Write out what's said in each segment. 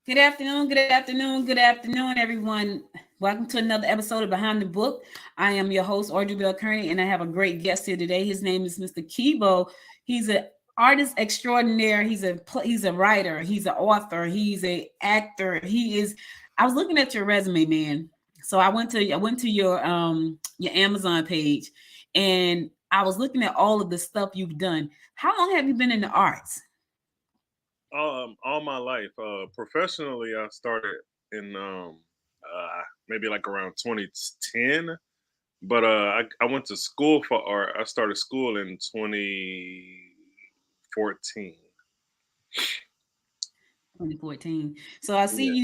Good afternoon, good afternoon, good afternoon, everyone. Welcome to another episode of Behind the Book. I am your host, Audrey Bell Kearney, and I have a great guest here today. His name is Mr. Kibo. He's an artist extraordinaire. He's a writer. He's an author. He's an actor. He is. I was looking at your resume, man. So I went to your Amazon page, and I was looking at all of the stuff you've done. How long have you been in the arts? All my life. Professionally, I started in maybe like around 2010. But I went to school for art. I started school in 2014. 2014. So I see Yeah.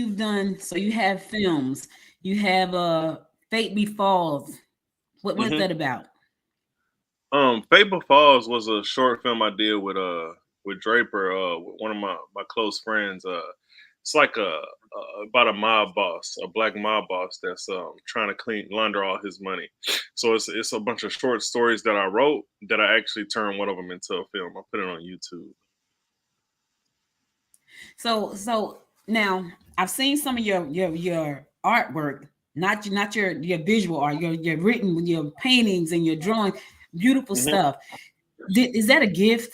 you have films. You have Fate Befalls. What's hmm that about? Fable Falls was a short film I did with Draper, with one of my close friends. It's like about a mob boss, a black mob boss that's trying to launder all his money. So it's a bunch of short stories that I wrote that I actually turned one of them into a film. I put it on YouTube. So now I've seen some of your artwork, not your visual art, your written, your paintings and your drawing, beautiful hmm stuff. Is that a gift?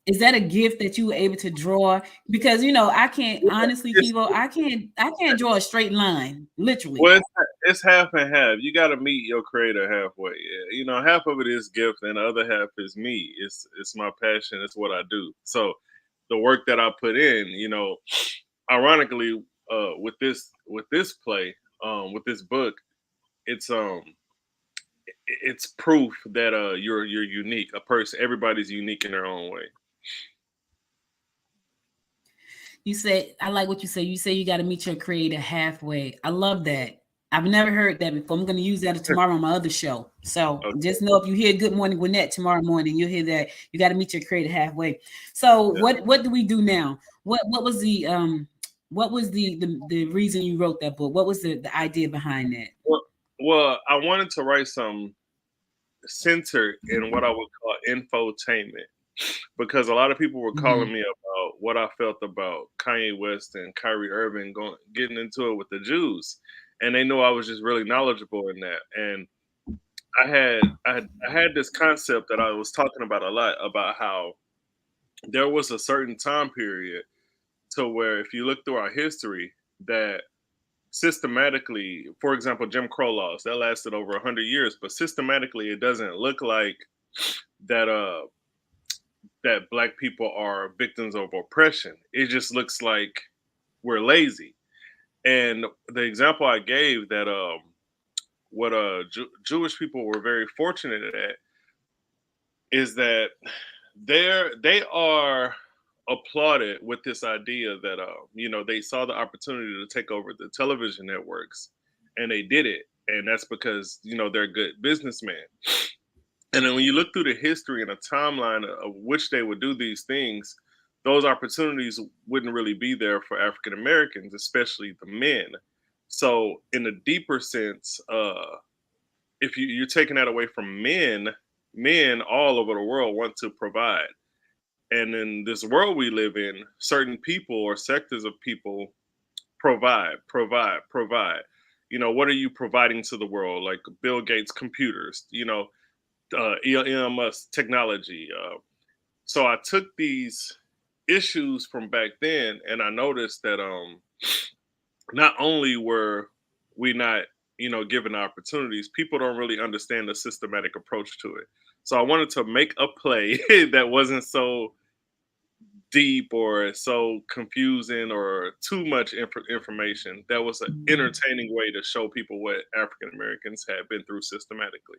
Is that a gift that you were able to draw? Because I can't honestly, It's, Kivo, I can't draw a straight line, literally. well, it's half and half. You got to meet your creator halfway. Yeah. Half of it is gift, and the other half is me. It's my passion. It's what I do. So the work that I put in, ironically, with this play, with this book, it's it's proof that you're unique. A person, everybody's unique in their own way. You say, I like what you say. You say you got to meet your creator halfway. I love that. I've never heard that before. I'm going to use that tomorrow on my other show. So Okay. just know if you hear Good Morning Gwinnett tomorrow morning, you'll hear that you got to meet your creator halfway. So Yeah. what do we do now? What was the reason you wrote that book? What was the idea behind that? Well, well, I wanted to write some centered in what I would call infotainment because a lot of people were calling Mhm. me about what I felt about Kanye West and Kyrie Irving getting into it with the Jews, and they knew I was just really knowledgeable in that. And I had this concept that I was talking about a lot about how there was a certain time period to where if you look through our history that systematically, for example, Jim Crow laws that lasted over 100 years, but systematically it doesn't look like that that black people are victims of oppression. It just looks like we're lazy. And the example I gave that what Jewish people were very fortunate at is that they are applauded with this idea that they saw the opportunity to take over the television networks and they did it, and that's because they're good businessmen. And then when you look through the history and a timeline of which they would do these things, those opportunities wouldn't really be there for African Americans, especially the men. So in a deeper sense, if you're taking that away from men, men all over the world want to provide. And in this world we live in, certain people or sectors of people provide, provide, provide. What are you providing to the world? Like Bill Gates computers, Elon Musk technology. So I took these issues from back then and I noticed that not only were we not given opportunities, people don't really understand the systematic approach to it. So I wanted to make a play that wasn't so deep or so confusing or too much information, that was an entertaining way to show people what African Americans had been through systematically.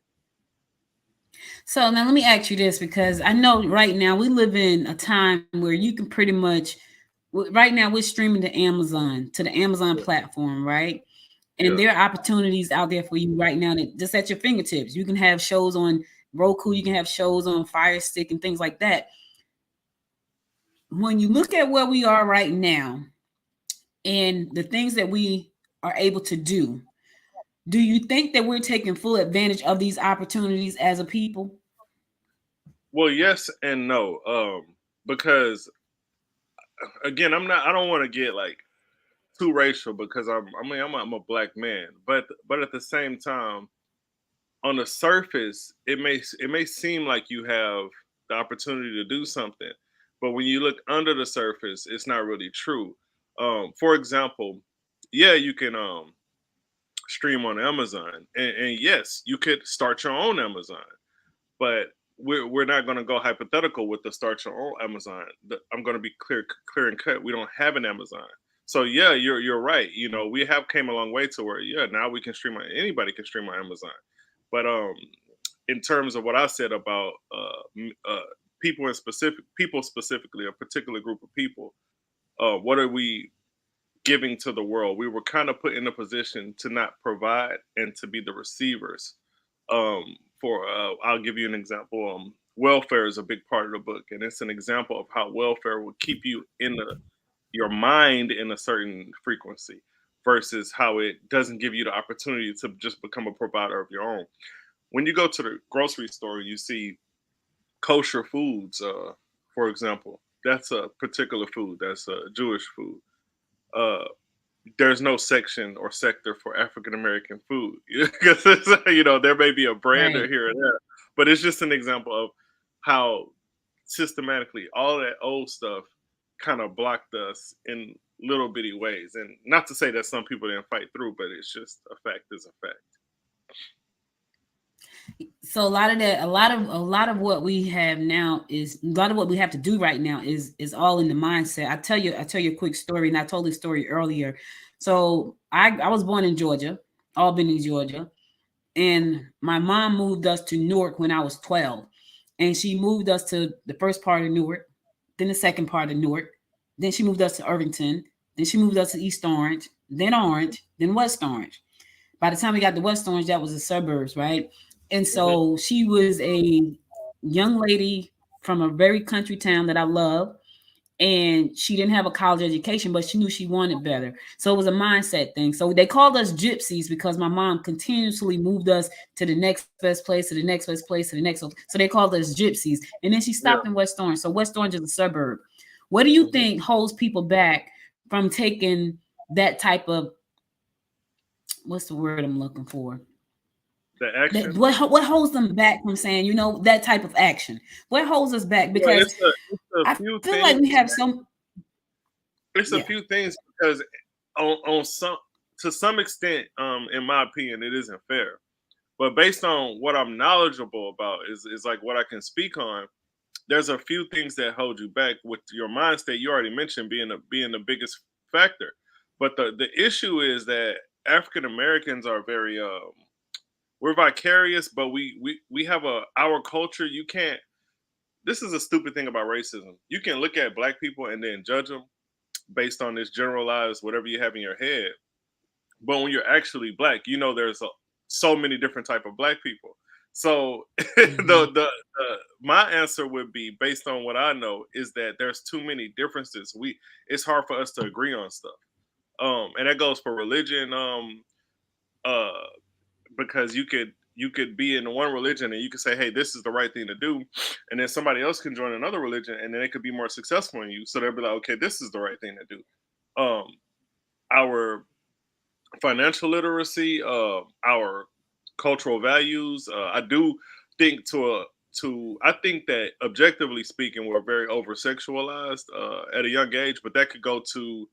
So now let me ask you this, because I know right now we live in a time where you can pretty much, right now we're streaming to the Amazon platform, right? And Yeah. there are opportunities out there for you right now that just at your fingertips. You can have shows on Roku, you can have shows on Fire Stick and things like that. When you look at where we are right now and the things that we are able to do you think that we're taking full advantage of these opportunities as a people? Well, yes and no. Because again, I don't want to get like too racial because I'm a black man, but at the same time, on the surface, it may seem like you have the opportunity to do something, but when you look under the surface, it's not really true. For example, yeah, you can stream on Amazon, and yes, you could start your own Amazon, but we're not going to go hypothetical with the start your own Amazon. I'm going to be clear and cut. We don't have an Amazon. So yeah, you're right. You know, we have came a long way to where yeah, now we can stream on anybody can stream on Amazon. But in terms of what I said about people specifically, a particular group of people, what are we giving to the world? We were kind of put in a position to not provide and to be the receivers. For I'll give you an example. Welfare is a big part of the book, and it's an example of how welfare will keep you in your mind in a certain frequency versus how it doesn't give you the opportunity to just become a provider of your own. When you go to the grocery store, you see kosher foods, for example. That's a particular food. That's a Jewish food. Uh, there's no section or sector for African American food because there may be a brander Right. here and there, but it's just an example of how systematically all that old stuff kind of blocked us in little bitty ways. And not to say that some people didn't fight through, but it's just a fact is a fact. So a lot of that, a lot of what we have now is a lot of what we have to do right now is all in the mindset. I tell you a quick story, and I told this story earlier. So I was born in Georgia, Albany, Georgia, and my mom moved us to Newark when I was 12, and she moved us to the first part of Newark, then the second part of Newark, then she moved us to Irvington, then she moved us to East Orange, then West Orange. By the time we got to West Orange, that was the suburbs, right? And Hmm. so she was a young lady from a very country town that I love. And she didn't have a college education, but she knew she wanted better. So it was a mindset thing. So they called us gypsies because my mom continuously moved us to the next best place, to the next best place, to the next. So they called us gypsies. And then she Yeah. stopped in West Orange. So West Orange is a suburb. What do you Hmm. think holds people back from taking that type of, what's the word I'm looking for? The That action. what holds them back from saying, that type of action? What holds us back? Well, Because it's a I few feel like things. we have some, It's a yeah. few things because on some to some extent, in my opinion, it isn't fair. But based on what I'm knowledgeable about is like what I can speak on. There's a few things that hold you back with your mind state. You already mentioned being the biggest factor, but the issue is that African Americans are very we're vicarious, but we have our culture. You can't. This is a stupid thing about racism. You can look at black people and then judge them based on this generalized whatever you have in your head. But when you're actually black, there's so many different type of black people. So Mhm. my answer would be based on what I know is that there's too many differences. It's hard for us to agree on stuff. And that goes for religion. Uh, because you could be in one religion and you could say, hey, this is the right thing to do, and then somebody else can join another religion and then it could be more successful than you. So they'll be like, okay, this is the right thing to do. Um, our financial literacy, our cultural values. I do think I think that objectively speaking, we're very over sexualized at a young age, but that could go to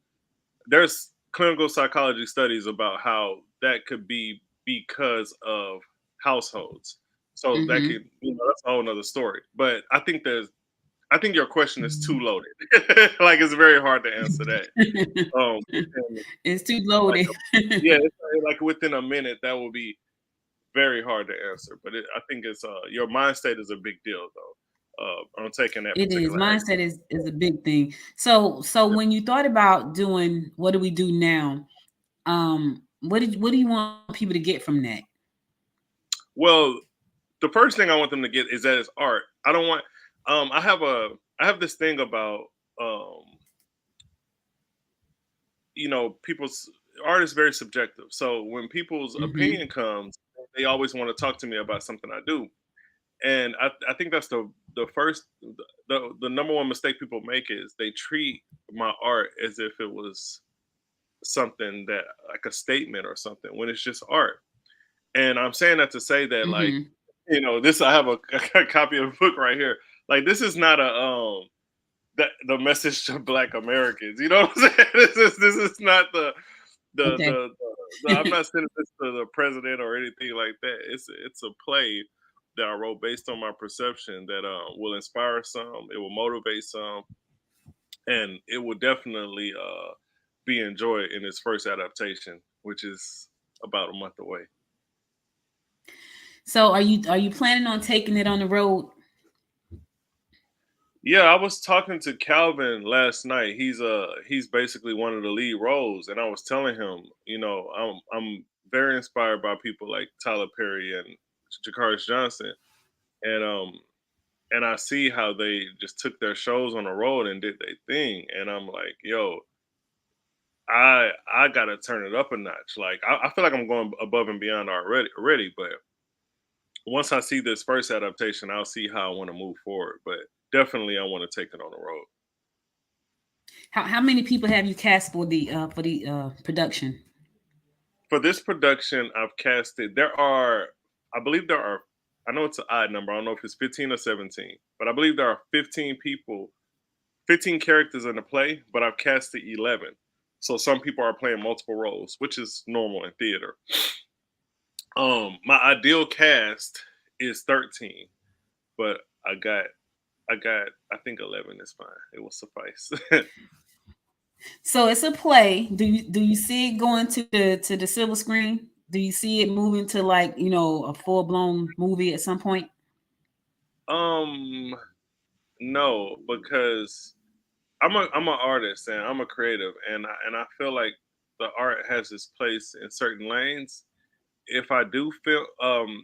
there's clinical psychology studies about how that could be because of households. So that Mhm. could, that's a whole nother story. But I think your question is too Mhm. loaded. Like it's very hard to answer that. Within It's too like loaded. yeah, it's like within a minute, that will be very hard to answer. But I think it's your mind state is a big deal though. On taking that It is. particular action. Mindset is a big thing. So when you thought about doing what do we do now, what do you want people to get from that? Well, the first thing I want them to get is that it's art. I don't want. I have this thing about um people's art is very subjective. So when people's Mhm. opinion comes, they always want to talk to me about something I do. And I think that's the first the number one mistake people make is they treat my art as if it was something that like a statement or something when it's just art. And I'm saying that to say that like, Hmm. this I have a copy of the book right here. Like this is not a the message to Black Americans. You know what I'm saying? This is not Okay. the I'm not sending this to the president or anything like that. It's a play that I wrote based on my perception that will inspire some, it will motivate some, and it will definitely be enjoyed in its first adaptation, which is about a month away. So are you planning on taking it on the road? Yeah, I was talking to Calvin last night. He's basically one of the lead roles, and I was telling him, I'm very inspired by people like Tyler Perry and Jakarius Johnson, and I see how they just took their shows on the road and did their thing, and I'm like, yo, I gotta turn it up a notch. Like I feel like I'm going above and beyond already, but once I see this first adaptation, I'll see how I want to move forward. But definitely, I want to take it on the road. How many people have you cast for the production? For this production, I've casted. I believe there are. I know it's an odd number. I don't know if it's 15 or 17, but I believe there are 15 people, 15 characters in the play. But I've casted 11, so some people are playing multiple roles, which is normal in theater. My ideal cast is 13, but I think 11 is fine. It will suffice. So it's a play. Do you see it going to the silver screen? Do you see it moving to like a full blown movie at some point? um, no, because I'm an artist and I'm a creative, and I feel like the art has its place in certain lanes. If I do feel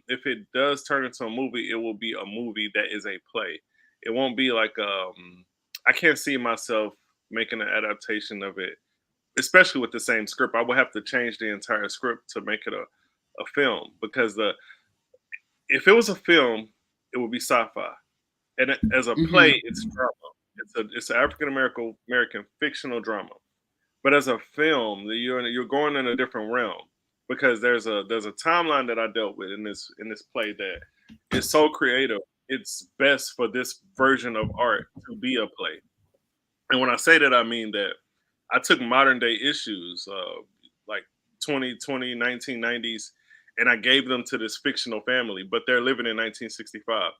if it does turn into a movie, it will be a movie that is a play. It won't be like I can't see myself making an adaptation of it, especially with the same script. I would have to change the entire script to make it a film because the if it was a film, it would be sci-fi, and as a Hmm. play, it's drama. It's an African American fictional drama. But as a film, you're going in a different realm because there's a timeline that I dealt with in this play that is so creative. It's best for this version of art to be a play. And when I say that, I mean that I took modern day issues, like 2020, 1990s, and I gave them to this fictional family, but they're living in 1965.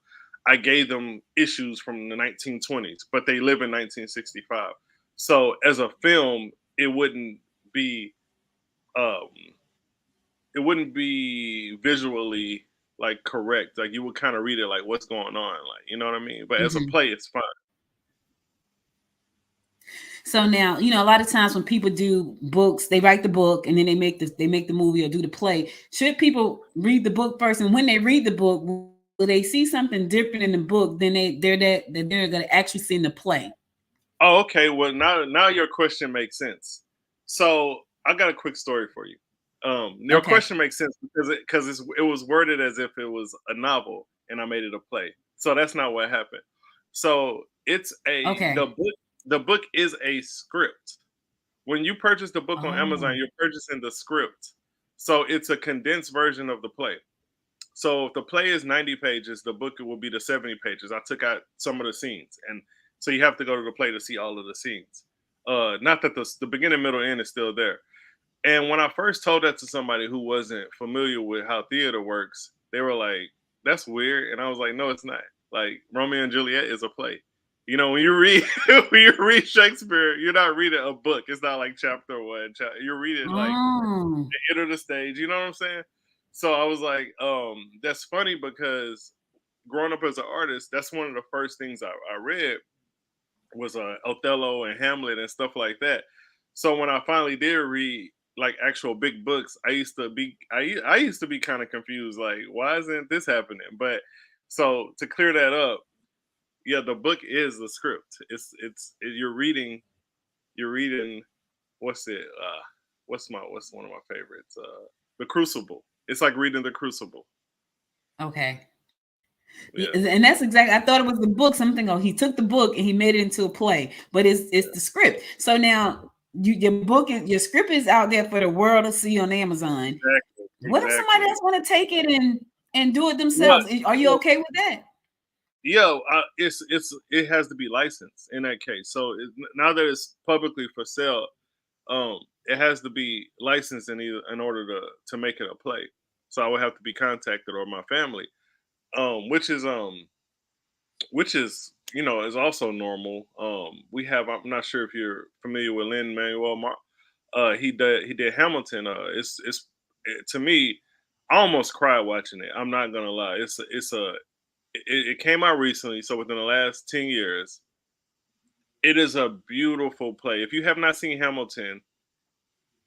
I gave them issues from the 1920s, but they live in 1965. So as a film, it wouldn't be um, it wouldn't be visually like correct. Like you would kind of read it like what's going on, like you know what I mean. But as a Hmm. play, it's fine. So now, a lot of times when people do books, they write the book and then they make the movie or do the play. Should people read the book first? And when they read the book, will they see something different in the book than they're gonna actually see in the play? Oh, okay. Well, now your question makes sense. So I got a quick story for you. Your Okay. question makes sense because it was worded as if it was a novel, and I made it a play. So that's not what happened. So it's a Okay. the book is a script. When you purchase the book on Amazon, Oh. you're purchasing the script. So it's a condensed version of the play. So if the play is 90 pages, the book will be the 70 pages. I took out some of the scenes. And so you have to go to the play to see all of the scenes. Not that the beginning, middle, end is still there. And when I first told that to somebody who wasn't familiar with how theater works, they were like, that's weird. And I was like, no, it's not. Like Romeo and Juliet is a play. When you read when you read Shakespeare, you're not reading a book. It's not like chapter one. You're reading like Oh. enter the stage. You know what I'm saying? So I was like, that's funny because growing up as an artist, that's one of the first things I read was Othello and Hamlet and stuff like that. So when I finally did read like actual big books, I used to be kind of confused, like why isn't this happening? But so to clear that up, yeah, the book is the script. You're reading what's it? What's one of my favorites? The Crucible. It's like reading the Crucible. Okay. Yeah, Yeah. and that's exactly. I thought it was the book. Something. Oh, he took the book and he made it into a play, but it's the script. So now, your book is your script is out there for the world to see on Amazon. Exactly. What if somebody else want to take it and do it themselves? Are you okay with that? It has to be licensed in that case. So now that it's publicly for sale, it has to be licensed in order to make it a play. So I would have to be contacted or my family, which is is also normal. I'm not sure if you're familiar with Lin-Manuel he did Hamilton. To me, I almost cried watching it. I'm not gonna lie. It came out recently, so within the last 10 years, it is a beautiful play. If you have not seen Hamilton,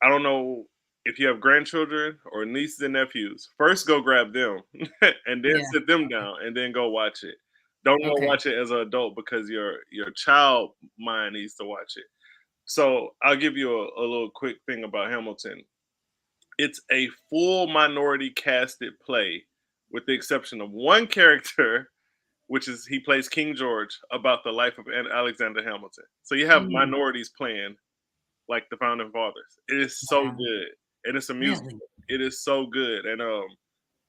I don't know if you have grandchildren or nieces and nephews. First, go grab them and then sit them down and then go watch it. Don't go watch it as an adult because your child mind needs to watch it. So I'll give you a little quick thing about Hamilton. It's a full minority casted play, with the exception of one character, which is he plays King George, about the life of Alexander Hamilton. So you have minorities playing like the founding fathers. It is so good, and it's a musical. Really? It is so good, and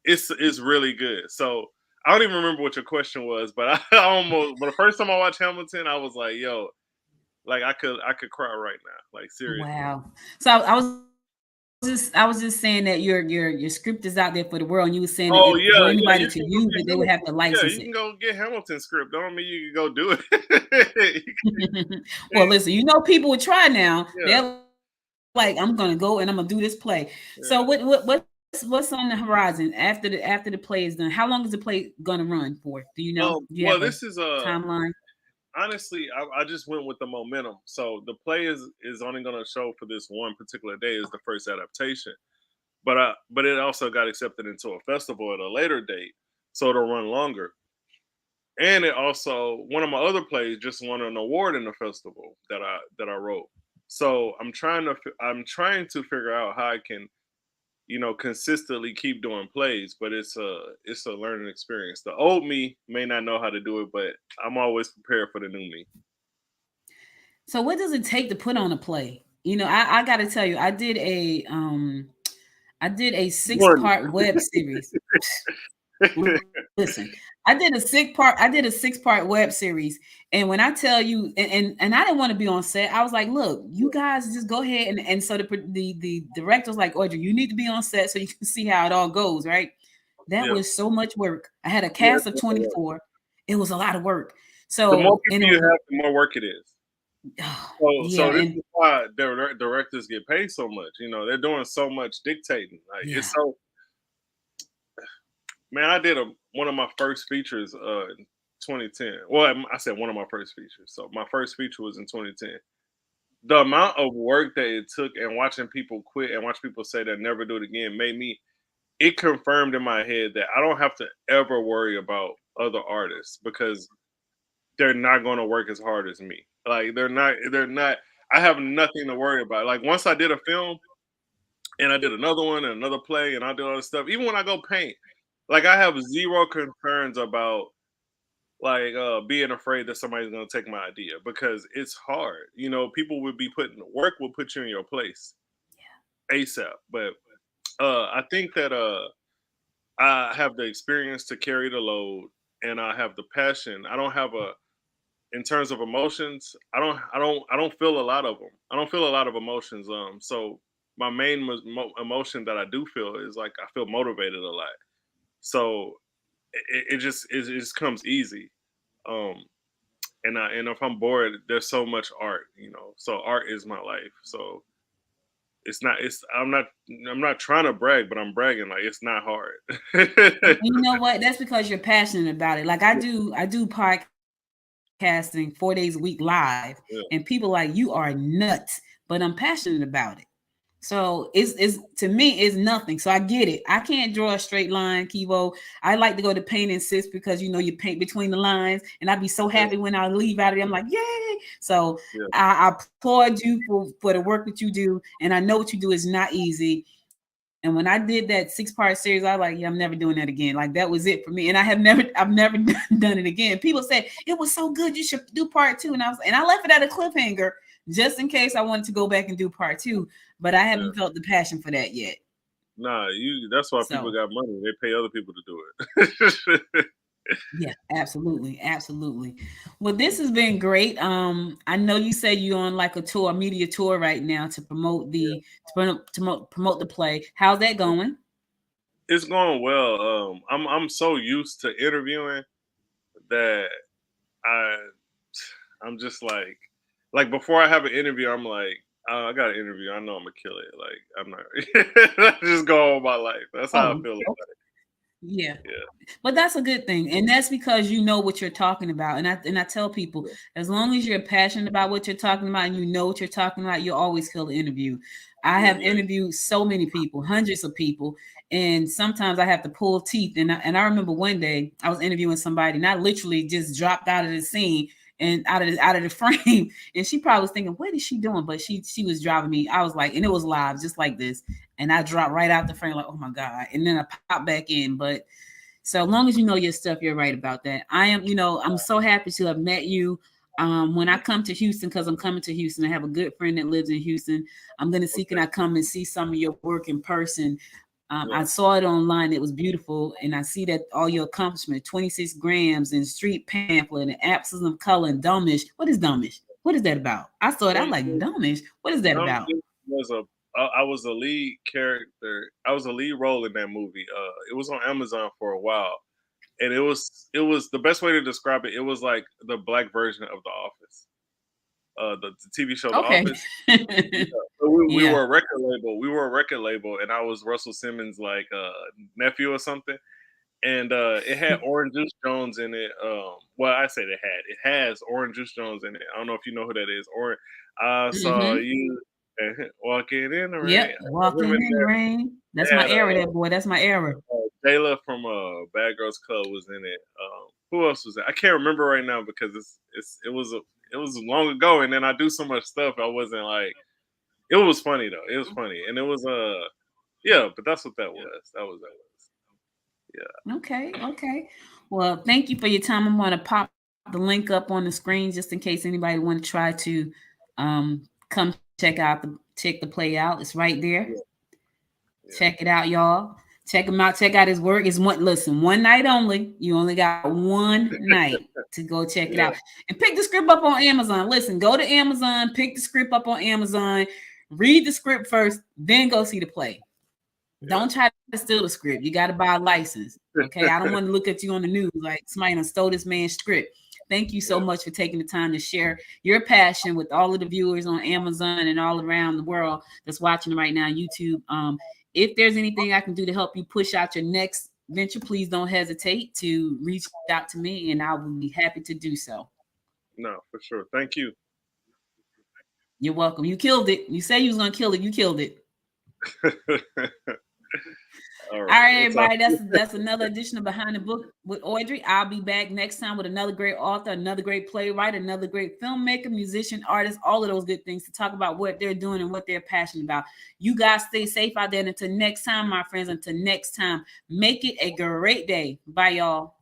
it's really good. So I don't even remember what your question was, but but the first time I watched Hamilton, I was like, yo, like I could cry right now, like seriously. Wow. So I was just saying that your script is out there for the world, and you were saying for anybody to use it, they would have to license it. You can go get Hamilton's script. Don't mean you can go do it. Well, listen, people would try now. Yeah. They're like, I'm gonna go and I'm gonna do this play. Yeah. So what's on the horizon after the play is done? How long is the play gonna run for? Do you know? This is a timeline. Honestly, I just went with the momentum. So the play is only going to show for this one particular day is the first adaptation, but it also got accepted into a festival at a later date, so it'll run longer. And it also, one of my other plays just won an award in the festival that I wrote. So I'm trying to figure out how I can, consistently keep doing plays, but it's a learning experience. The old me may not know how to do it, but I'm always prepared for the new me. So what does it take to put on a play? I got to tell you, I did a 6-part web series. Listen, I did a 6-part web series, and when I tell you, and I didn't want to be on set, I was like, look, you guys just go ahead, and so the director was like, Audrey, you need to be on set so you can see how it all goes, right? That was so much work. I had a cast of 24. It was a lot of work. So the more people you have, the more work it is. So this is why directors get paid so much. They're doing so much dictating. Like it's so. Man, I did one of my first features in 2010. Well, I said one of my first features. So my first feature was in 2010. The amount of work that it took and watching people quit and watch people say they'll never do it again it confirmed in my head that I don't have to ever worry about other artists because they're not going to work as hard as me. Like they're not, I have nothing to worry about. Like once I did a film and I did another one and another play and I did all this stuff, even when I go paint, like I have zero concerns about being afraid that somebody's gonna take my idea because it's hard. People would be work will put you in your place ASAP. But I think that I have the experience to carry the load and I have the passion. I don't have in terms of emotions, I don't feel a lot of them. I don't feel a lot of emotions. So my main emotion that I do feel is like I feel motivated a lot. So it just comes easy. And if I'm bored, there's so much art, So art is my life. So I'm not trying to brag, but I'm bragging like it's not hard. You know what? That's because you're passionate about it. Like I do podcasting 4 days a week live, and people like, you are nuts, but I'm passionate about it. So it's to me, it's nothing. So I get it. I can't draw a straight line, Kivo. I like to go to paint and sis because you paint between the lines, and I'd be so happy when I leave out of it. I'm like, yay! So I applaud you for the work that you do, and I know what you do is not easy. And when I did that 6-part series, I was like, I'm never doing that again. Like that was it for me, and I've never done it again. People said it was so good, you should do part 2, and I left it at a cliffhanger. just in case I wanted to go back and do part 2, but I haven't felt the passion for that yet. Nah, that's why people So got money. They pay other people to do it. yeah, absolutely, absolutely. Well, this has been great. I know you said you're on like a media tour right now to promote promote the play. How's that going? It's going well. I'm so used to interviewing that I I'm just like before I have an interview, I'm like, I got an interview. I know I'm gonna kill it. Like I'm not just go on my life. That's how I Oh, feel about it. yeah. Yeah. But that's a good thing. And that's because you know what you're talking about. And I tell people, as long as you're passionate about what you're talking about and you know what you're talking about, you'll always kill the interview. I have interviewed so many people, hundreds of people, and sometimes I have to pull teeth. And I remember one day I was interviewing somebody and I literally just dropped out of the scene and out of the frame. And she probably was thinking, what is she doing? But she was driving me. I was like, and it was live just like this. And I dropped right out the frame, like, oh my God. And then I popped back in. But so as long as you know your stuff, you're right about that. I'm so happy to have met you. When I come to Houston, because I'm coming to Houston, I have a good friend that lives in Houston. I'm going to see, can I come and see some of your work in person? I saw it online. It was beautiful. And I see that all your accomplishments, 26 grams and street pamphlet and absence of color and Dumbish. What is Dumbish? What is that about? I saw it. I'm like, Dumbish. What is that about? I was a lead character. I was a lead role in that movie. It was on Amazon for a while, and it was the best way to describe it. It was like the black version of The Office, the TV show The Office. So we were a record label. We were a record label, and I was Russell Simmons' like nephew or something. And it had Orange Juice Jones in it. Well, I said it has Orange Juice Jones in it. I don't know if you know who that is. Or I saw you walking in the rain. Yep, walking in the rain. That's my era, that boy. That's my era. Jayla from Bad Girls Club was in it. Who else was there? I can't remember right now because it was long ago, and then I do so much stuff. I wasn't like. It was funny though. It was funny, and it was yeah. But that's what that was. That was. Yeah. Okay. Well, thank you for your time. I'm going to pop the link up on the screen just in case anybody want to try to come check the play out. It's right there. Yeah. Check it out, y'all. Check him out. Check out his work. It's one night only. You only got one night to go check it out. And pick the script up on Amazon. Listen, go to Amazon, pick the script up on Amazon, read the script first, then go see the play. Don't try to steal the script. You got to buy a license. Okay. I don't want to look at you on the news like somebody done stole this man's script. Thank you so much for taking the time to share your passion with all of the viewers on Amazon and all around the world that's watching right now, YouTube. If there's anything I can do to help you push out your next venture, please don't hesitate to reach out to me and I will be happy to do so. No, for sure. Thank you. You're welcome. You killed it. You said you was going to kill it. You killed it. All right, everybody. That's another edition of Behind the Book with Audrey. I'll be back next time with another great author, another great playwright, another great filmmaker, musician, artist, all of those good things to talk about what they're doing and what they're passionate about. You guys stay safe out there. And until next time, my friends, until next time, make it a great day. Bye, y'all.